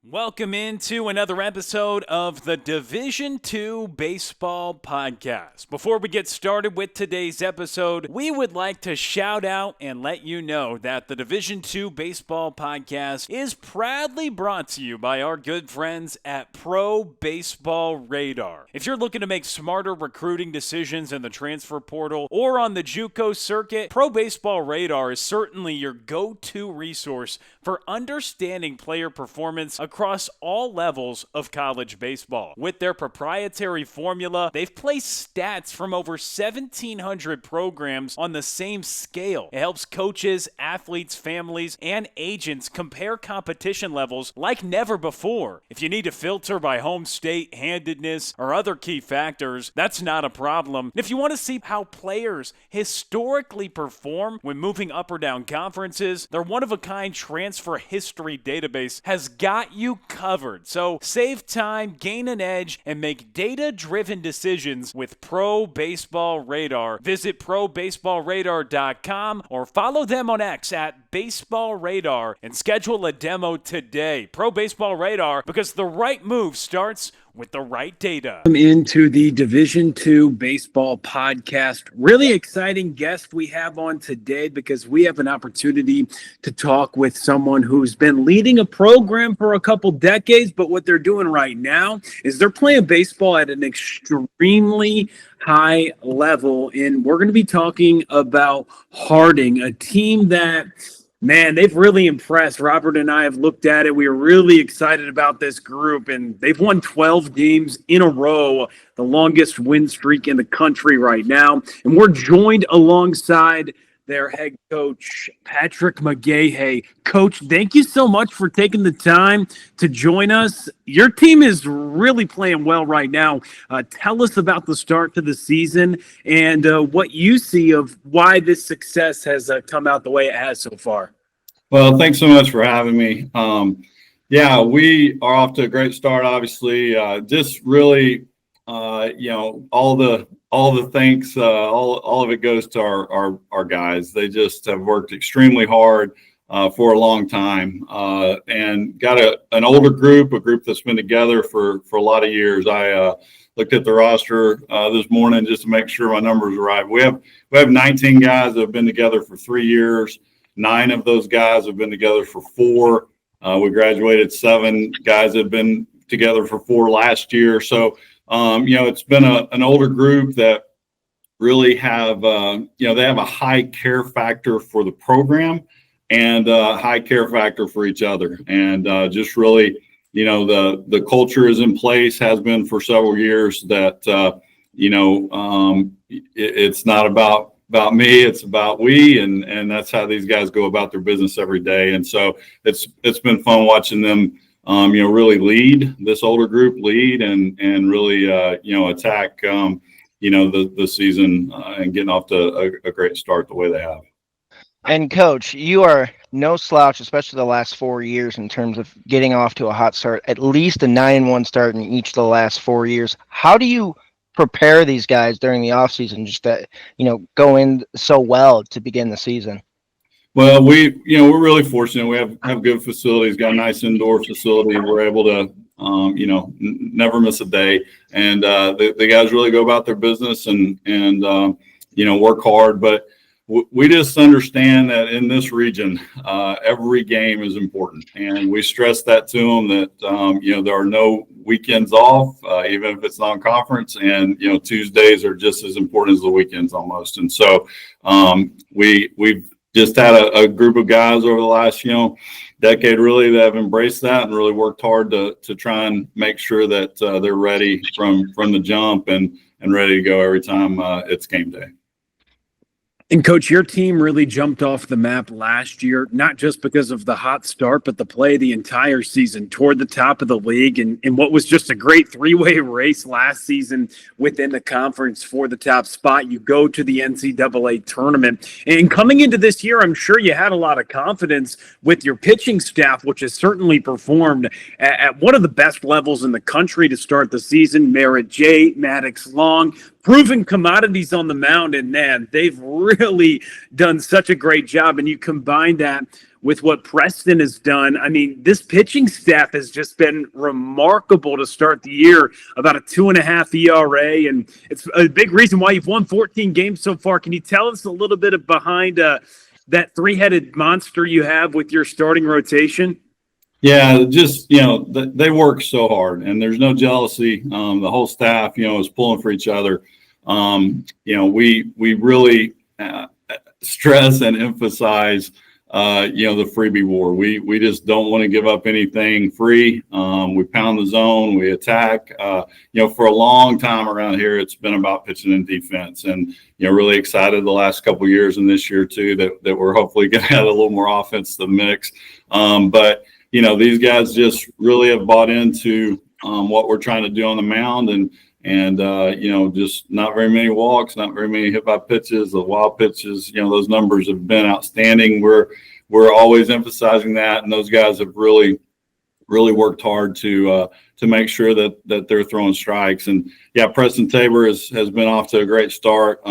Welcome into another episode of the Division II Baseball Podcast. Before we get started with today's episode, we would like to shout out and let you know that the Division II Baseball Podcast is proudly brought to you by our good friends at Pro Baseball Radar. If you're looking to make smarter recruiting decisions in the transfer portal or on the JUCO circuit, Pro Baseball Radar is certainly your go-to resource for understanding player performance across all levels of college baseball. With their proprietary formula, they've placed stats from over 1,700 programs on the same scale. It helps coaches, athletes, families, and agents compare competition levels like never before. If you need to filter by home state, handedness, or other key factors, that's not a problem. If you want to see how players historically perform when moving up or down conferences, their one-of-a-kind transfer history database has got you covered. So save time, gain an edge, and make data-driven decisions with Pro Baseball Radar. Visit probaseballradar.com or follow them on X at Baseball Radar and schedule a demo today. Pro Baseball Radar, because the right move starts with the right data. Welcome into the Division II Baseball Podcast. Really exciting guest we have on today because we have an opportunity to talk with someone who's been leading a program for a couple decades, but what they're doing right now is they're playing baseball at an extremely high level, and we're going to be talking about Harding, a team that, man, they've really impressed. Robert and I have looked at it. We are really excited about this group, and they've won 12 games in a row, the longest win streak in the country right now. And we're joined alongside their head coach, Patrick McGaha. Coach, thank you so much for taking the time to join us. Your team is really playing well right now. Tell us about the start to the season and what you see of why this success has come out the way it has so far. Well, thanks so much for having me. We are off to a great start, obviously. Just really, all the thanks, all of it goes to our guys. They just have worked extremely hard for a long time and got an older group, a group that's been together for a lot of years. I looked at the roster this morning just to make sure my numbers are right. We have 19 guys that have been together for 3 years. 9 of those guys have been together for 4. We graduated 7 guys that have been together for 4 last year. So, it's been an older group that really have, they have a high care factor for the program and a high care factor for each other. And just really, the culture is in place, has been for several years that, it's not about me, it's about we, and that's how these guys go about their business every day. And so it's been fun watching them, really lead this older group and really, attack, the season and getting off to a great start the way they have. And Coach, you are no slouch, especially the last 4 years in terms of getting off to a hot start, at least a 9-1 start in each of the last 4 years. How do you prepare these guys during the offseason just to, go in so well to begin the season? Well, we're really fortunate. We have good facilities, got a nice indoor facility. We're able to, never miss a day. And the guys really go about their business and work hard. But we just understand that in this region, every game is important. And we stress that to them that, there are no weekends off, even if it's non-conference. And, Tuesdays are just as important as the weekends almost. And so we've just had a group of guys over the last, decade really that have embraced that and really worked hard to try and make sure that they're ready from the jump and ready to go every time it's game day. And Coach, your team really jumped off the map last year, not just because of the hot start, but the play the entire season toward the top of the league and what was just a great 3-way race last season within the conference for the top spot. You go to the NCAA tournament. And coming into this year, I'm sure you had a lot of confidence with your pitching staff, which has certainly performed at one of the best levels in the country to start the season. Merritt J, Maddox Long, proven commodities on the mound, and man, they've really done such a great job. And you combine that with what Preston has done. I mean, this pitching staff has just been remarkable to start the year, about a 2.5 ERA. And it's a big reason why you've won 14 games so far. Can you tell us a little bit of behind that three-headed monster you have with your starting rotation? Yeah, just, they work so hard, and there's no jealousy. The whole staff, is pulling for each other. We really stress and emphasize the freebie war. We just don't want to give up anything free. We pound the zone, we attack. For a long time around here, it's been about pitching and defense, and really excited the last couple of years and this year too that we're hopefully going to add a little more offense to the mix. But these guys just really have bought into what we're trying to do on the mound, and just not very many walks, not very many hit by pitches, the wild pitches. Those numbers have been outstanding. We're always emphasizing that, and those guys have really worked hard to make sure that they're throwing strikes. And yeah, Preston Tabor has been off to a great start.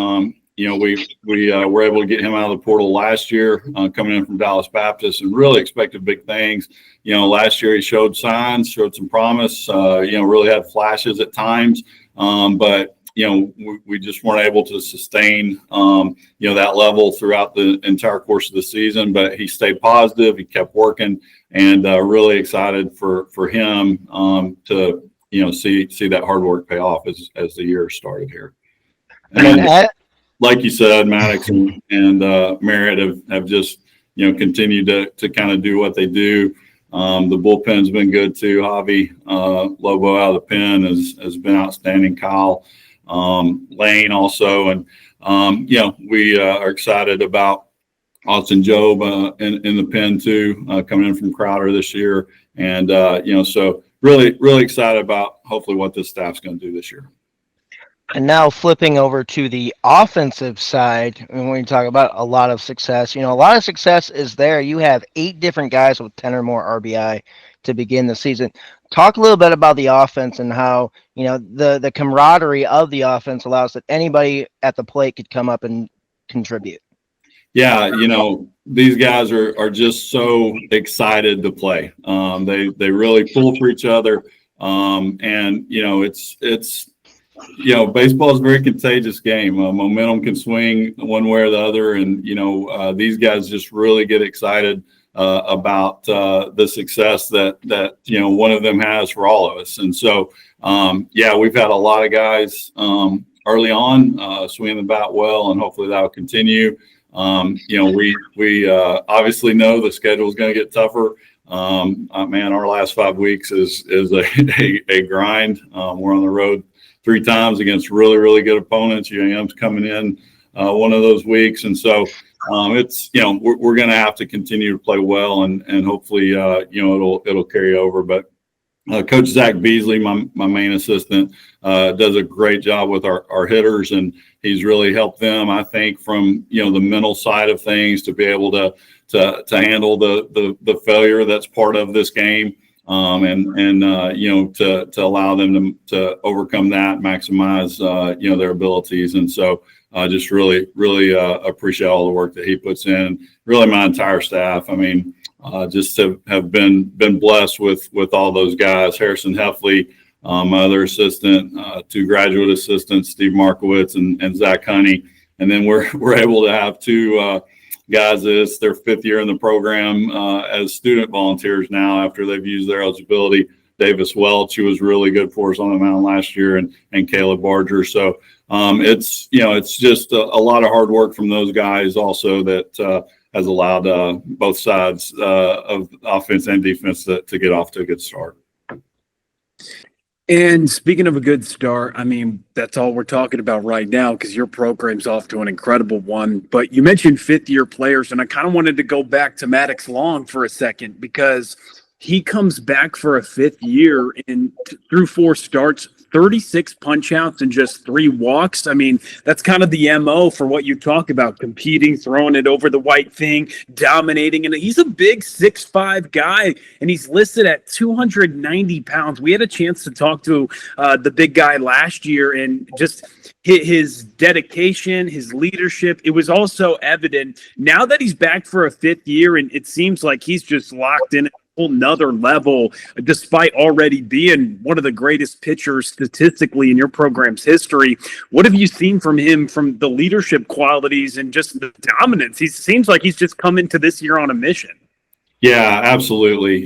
We were able to get him out of the portal last year, coming in from Dallas Baptist, and really expected big things. Last year he showed signs, showed some promise. Really had flashes at times, but we just weren't able to sustain that level throughout the entire course of the season. But he stayed positive, he kept working, and really excited for him to see that hard work pay off as the year started here. And like you said, Maddox and Merritt have just continued to kind of do what they do. The bullpen's been good too. Javi Lobo out of the pen has been outstanding. Kyle Lane also, and we are excited about Austin Job in the pen too, coming in from Crowder this year, and so really excited about hopefully what this staff's going to do this year. And now flipping over to the offensive side, and when you talk about a lot of success, a lot of success is there. You have 8 different guys with 10 or more RBI to begin the season. Talk a little bit about the offense and how, the camaraderie of the offense allows that anybody at the plate could come up and contribute. Yeah, these guys are just so excited to play. They really pull for each other. And it's baseball is a very contagious game. Momentum can swing one way or the other, and these guys just really get excited about the success that one of them has for all of us. And so, we've had a lot of guys early on swinging the bat well, and hopefully that will continue. We obviously know the schedule is going to get tougher. Our last 5 weeks is a grind. We're on the road 3 times against really good opponents. UAM's coming in one of those weeks, and so it's we're going to have to continue to play well, and hopefully it'll carry over. But Coach Zach Beasley, my main assistant, does a great job with our hitters, and he's really helped them, I think, from the mental side of things to be able to handle the failure that's part of this game. To allow them to overcome that, maximize their abilities, and so just really appreciate all the work that he puts in. Really, my entire staff. I mean, just to have been blessed with all those guys. Harrison Heffley, my other assistant, 2 graduate assistants, Steve Markowitz and Zach Honey, and then we're able to have 2. Guys, it's their 5th year in the program as student volunteers now after they've used their eligibility. Davis Welch, who was really good for us on the mound last year, and Caleb Barger. So it's just a lot of hard work from those guys also that has allowed both sides of offense and defense to get off to a good start. And speaking of a good start, I mean, that's all we're talking about right now because your program's off to an incredible one. But you mentioned 5th-year players, and I kind of wanted to go back to Maddox Long for a second because He comes back for a fifth year and through 4 starts, 36 punch outs and just 3 walks. I mean, that's kind of the MO for what you talk about, competing, throwing it over the white thing, dominating. And he's a big 6'5" guy, and he's listed at 290 pounds. We had a chance to talk to the big guy last year, and just his dedication, his leadership, it was also evident now that he's back for a fifth year, and it seems like he's just locked in whole nother level, despite already being one of the greatest pitchers statistically in your program's history. What have you seen from him, from the leadership qualities and just the dominance? He seems like he's just come into this year on a mission. Yeah, absolutely.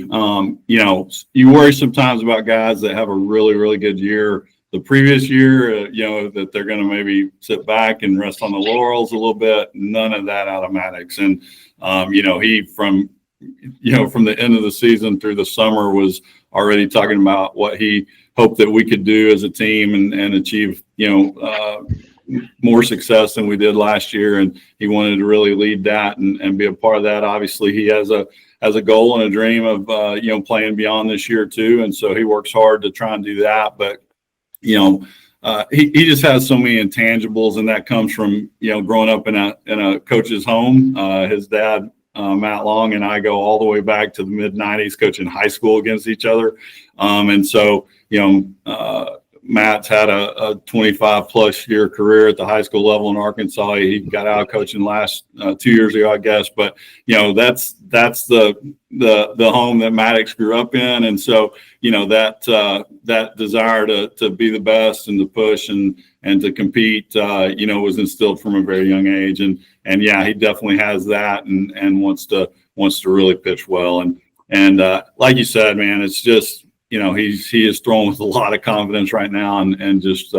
You worry sometimes about guys that have a really, really good year the previous year, that they're going to maybe sit back and rest on the laurels a little bit. None of that automatics. And, he from the end of the season through the summer was already talking about what he hoped that we could do as a team and achieve, more success than we did last year. And he wanted to really lead that and be a part of that. Obviously he has a goal and a dream of, playing beyond this year too. And so he works hard to try and do that. But, he just has so many intangibles, and that comes from, growing up in a coach's home. His dad, Matt Long, and I go all the way back to the mid-90s coaching high school against each other. And so, Matt's had a 25-plus year career at the high school level in Arkansas. He got out of coaching last 2 years ago, I guess. But, that's the home that Maddox grew up in. And so, that desire to be the best and to push and to compete, was instilled from a very young age. And yeah, he definitely has that and wants to really pitch well. And like you said, man, it's just, he is throwing with a lot of confidence right now and just,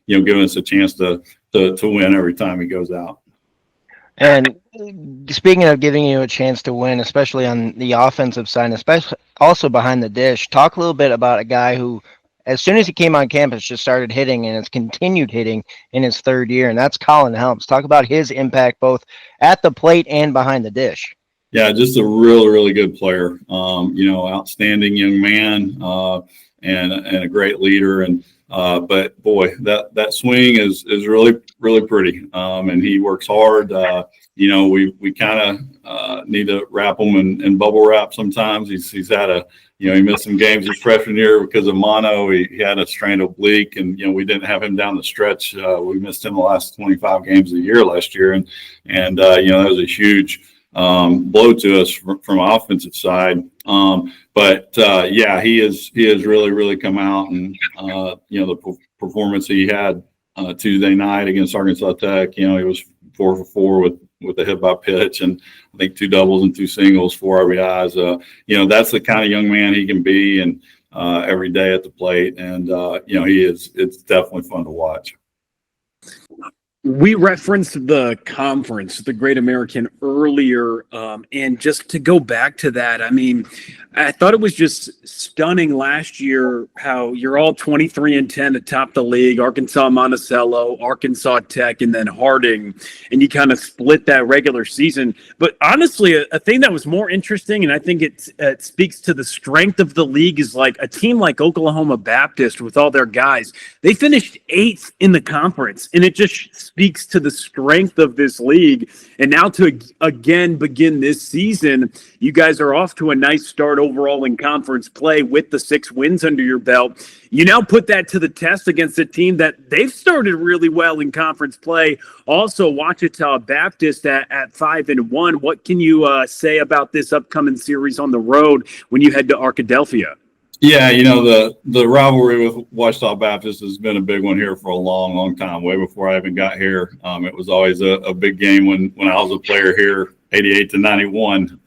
giving us a chance to win every time he goes out. And speaking of giving you a chance to win, especially on the offensive side, especially also behind the dish, talk a little bit about a guy who, as soon as he came on campus, just started hitting and has continued hitting in his third year, and that's Colin Helms. Talk about his impact both at the plate and behind the dish. Yeah, just a really, really good player. Outstanding young man and a great leader. And but boy, that swing is really, really pretty. And he works hard. We kind of need to wrap him in bubble wrap sometimes. He's had he missed some games his freshman year because of mono. He had a strained oblique, and we didn't have him down the stretch. We missed him the last 25 games of the year last year, and that was a huge blow to us from offensive side. He has really, really come out, and the performance he had Tuesday night against Arkansas Tech, he was 4 for 4 with a hit by pitch, and I think 2 doubles and 2 singles, 4 RBIs. That's the kind of young man he can be, and every day at the plate, and it's definitely fun to watch. We referenced the conference, the Great American, earlier, and just to go back to that, I mean, I thought it was just stunning last year how you're all 23-10 atop the league, Arkansas Monticello, Arkansas Tech, and then Harding, and you kind of split that regular season. But honestly, a thing that was more interesting, and I think it speaks to the strength of the league, is like a team like Oklahoma Baptist with all their guys. They finished 8th in the conference, and it just speaks to the strength of this league. And now to again begin this season, you guys are off to a nice start overall in conference play with the 6 wins under your belt. You now put that to the test against a team that they've started really well in conference play. Also, Ouachita Baptist at 5-1. What can you say about this upcoming series on the road when you head to Arkadelphia? Yeah, the rivalry with Ouachita Baptist has been a big one here for a long, long time. Way before I even got here, it was always a big game when I was a player here, 88 to 91.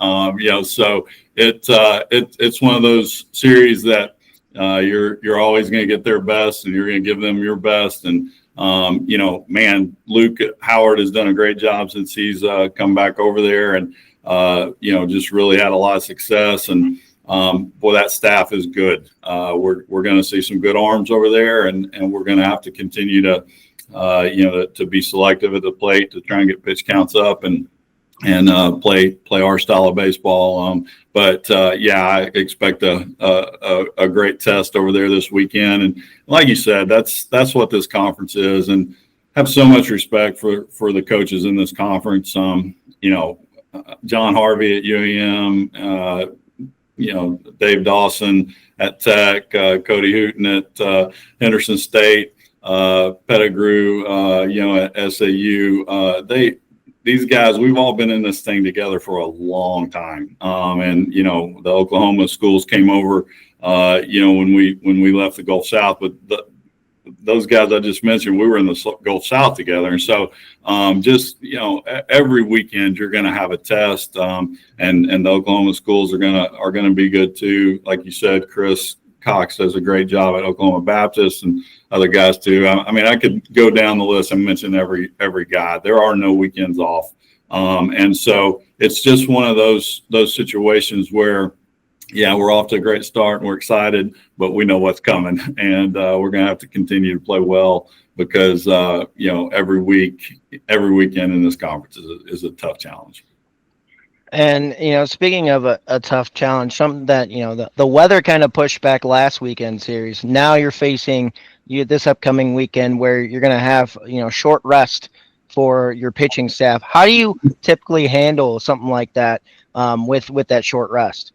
So it's one of those series that you're always going to get their best, and you're going to give them your best. And Luke Howard has done a great job since he's come back over there, and just really had a lot of success. And that staff is good. We're going to see some good arms over there, and we're going to have to continue to be selective at the plate to try and get pitch counts up. And play our style of baseball. But I expect a great test over there this weekend. And like you said, that's what this conference is, and have so much respect for the coaches in this conference. John Harvey at UAM, Dave Dawson at Tech, Cody Hooten at Henderson State, Pettigrew, at SAU. These guys, we've all been in this thing together for a long time. And the Oklahoma schools came over, when we left the Gulf South. But those guys I just mentioned, we were in the Gulf South together. And so every weekend you're going to have a test, and the Oklahoma schools are going to be good too. Like you said, Chris Cox does a great job at Oklahoma Baptist, and other guys too. I could go down the list and mention every guy. There are no weekends off. And so it's just one of those situations where, we're off to a great start and we're excited, but we know what's coming, and we're going to have to continue to play well because, every weekend in this conference is a tough challenge. And, speaking of a tough challenge, something that, the weather kind of pushed back last weekend series. Now you're facing this upcoming weekend where you're going to have, short rest for your pitching staff. How do you typically handle something like that with that short rest?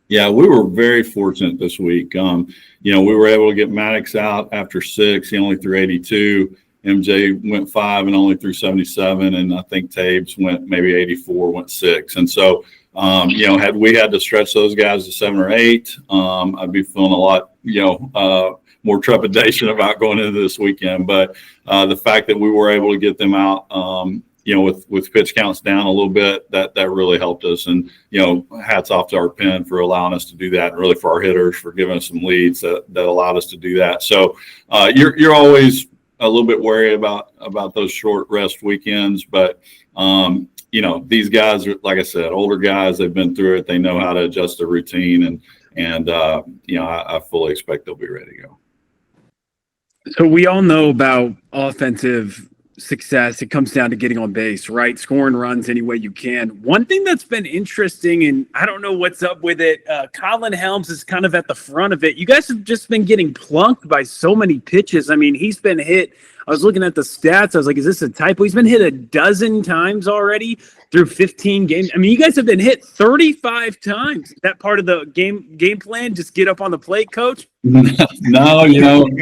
Yeah, we were very fortunate this week. We were able to get Maddox out after 6. He only threw 82. MJ went 5 and only threw 77. And I think Tabes went maybe 84, went 6. And so, had we had to stretch those guys to 7 or 8, I'd be feeling a lot, more trepidation about going into this weekend. But the fact that we were able to get them out, with pitch counts down a little bit, that really helped us. And, hats off to our pen for allowing us to do that, and really for our hitters for giving us some leads that allowed us to do that. So you're always a little bit wary about those short rest weekends. But, these guys are, like I said, older guys. They've been through it. They know how to adjust their routine. And I fully expect they'll be ready to go. So we all know about offensive success. It comes down to getting on base, right? Scoring runs any way you can. One thing that's been interesting, and I don't know what's up with it, Colin Helms is kind of at the front of it. You guys have just been getting plunked by so many pitches. He's been hit. I was looking at the stats. I was like, is this a typo? He's been hit a dozen times already through 15 games. You guys have been hit 35 times. That part of the game plan, just get up on the plate, coach? No,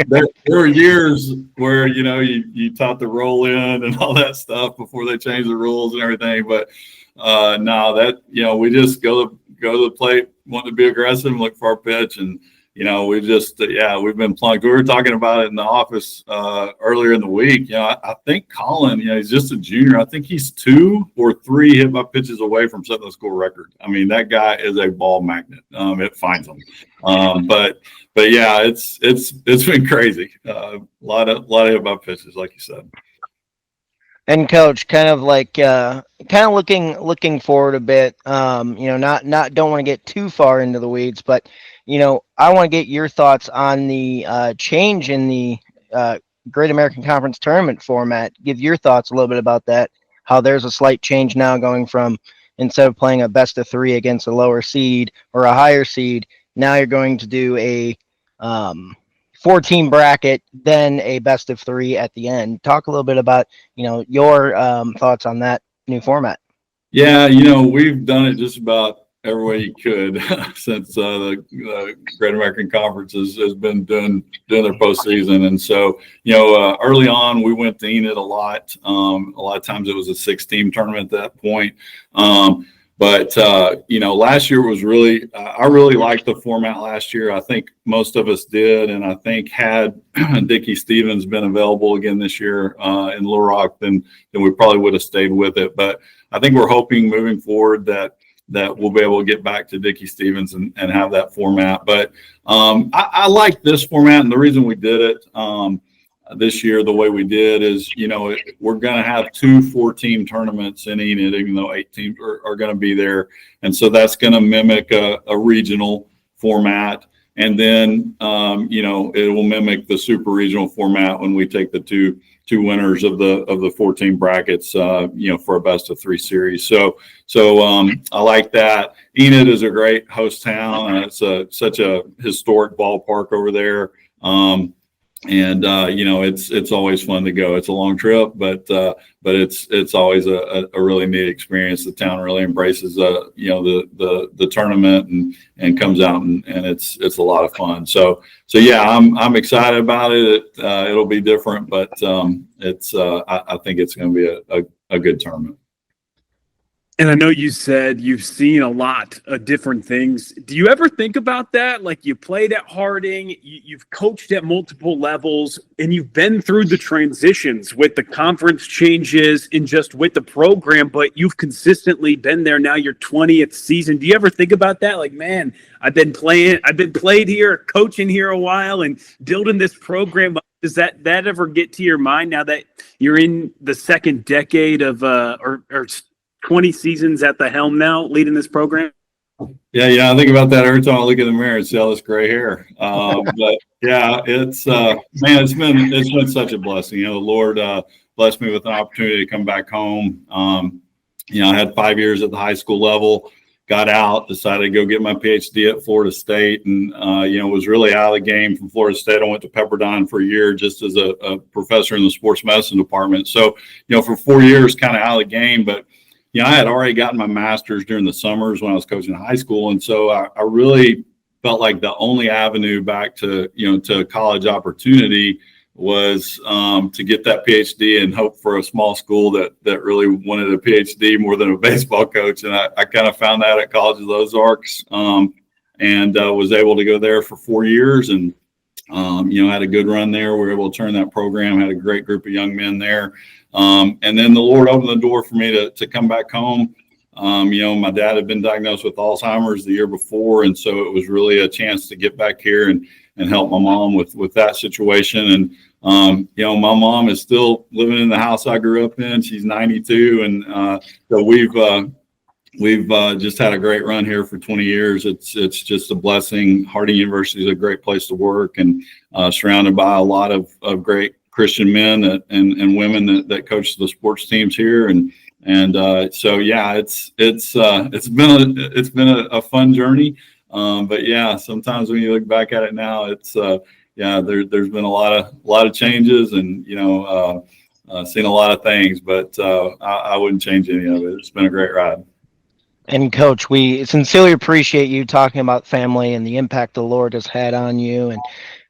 there were years where, you taught the roll in and all that stuff before they changed the rules and everything. But we just go to the plate, want to be aggressive and look for our pitch. And, we just, we've been plunked. We were talking about it in the office earlier in the week. I think Colin, he's just a junior. I think he's 2 or 3 hit by pitches away from setting the score record. That guy is a ball magnet. It finds them. But yeah, it's been crazy. A lot of hit by pitches, like you said. And Coach, kind of looking forward a bit. Don't want to get too far into the weeds, but I want to get your thoughts on the change in the Great American Conference tournament format. Give your thoughts a little bit about that. How there's a slight change now, going from, instead of playing a best of 3 against a lower seed or a higher seed, now you're going to do a 4-team bracket, then a best of 3 at the end. Talk a little bit about, your thoughts on that new format. Yeah, we've done it just about every way you could since the Great American Conference has been doing their postseason. And so, early on, we went to Enid a lot. A lot of times it was a 6-team tournament at that point. But last year was really, I really liked the format last year. I think most of us did. And I think had Dickie Stevens been available again this year in Little Rock, then we probably would have stayed with it. But I think we're hoping moving forward that we'll be able to get back to Dickie Stevens and have that format. But I like this format. And the reason we did it this year the way we did is, we're going to have 2 4-team tournaments in Enid, even though 8 teams are going to be there. And so that's going to mimic a regional format. And then, it will mimic the super regional format when we take the two winners of the 14 brackets, for a best of 3 series. So I like that. Enid is a great host town. It's such a historic ballpark over there. It's always fun to go. It's a long trip, but it's always a really neat experience. The town really embraces the tournament and comes out and it's a lot of fun. So yeah, I'm excited about it. It'll be different, but I think it's going to be a good tournament. And I know you said you've seen a lot of different things. Do you ever think about that? Like, you played at Harding, you've coached at multiple levels, and you've been through the transitions with the conference changes and just with the program, but you've consistently been there now your 20th season. Do you ever think about that? Like, man, I've been played here, coaching here a while and building this program. Does that ever get to your mind now that you're in the second decade of or 20 seasons at the helm now, leading this program? Yeah. I think about that every time I look in the mirror and see all this gray hair. But yeah, it's been such a blessing. The Lord blessed me with an opportunity to come back home. I had 5 years at the high school level, got out, decided to go get my PhD at Florida State, and was really out of the game from Florida State. I went to Pepperdine for a year just as a professor in the sports medicine department. So, for 4 years, kind of out of the game, but I had already gotten my master's during the summers when I was coaching high school. And so I really felt like the only avenue back to a college opportunity was to get that PhD and hope for a small school that really wanted a PhD more than a baseball coach. And I kind of found that at College of the Ozarks, and was able to go there for 4 years and, had a good run there. We were able to turn that program, had a great group of young men there. And then the Lord opened the door for me to come back home. My dad had been diagnosed with Alzheimer's the year before. And so it was really a chance to get back here and help my mom with that situation. And, my mom is still living in the house I grew up in. She's 92. And so we've just had a great run here for 20 years. It's just a blessing. Harding University is a great place to work, and surrounded by a lot of great Christian men and women that coach the sports teams here. So yeah, it's been a fun journey. But yeah, sometimes when you look back at it now, it's there's been a lot of changes and seen a lot of things, but I wouldn't change any of it. It's been a great ride. And Coach, we sincerely appreciate you talking about family and the impact the Lord has had on you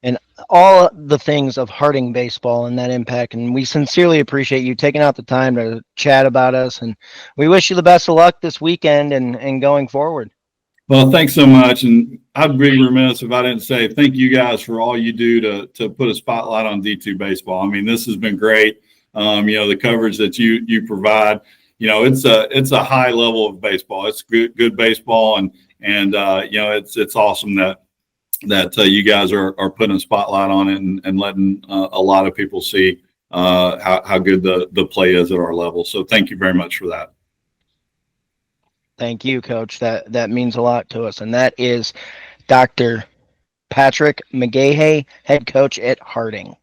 and all the things of Harding baseball and that impact. And we sincerely appreciate you taking out the time to chat about us. And we wish you the best of luck this weekend and going forward. Well, thanks so much. And I'd be remiss if I didn't say thank you guys for all you do to put a spotlight on D2 baseball. I mean, this has been great. The coverage that you provide. It's a high level of baseball. It's good baseball, and it's awesome that you guys are putting a spotlight on it and letting a lot of people see how good the play is at our level. So thank you very much for that. Thank you, Coach. That means a lot to us, and that is Dr. Patrick McGaha, head coach at Harding.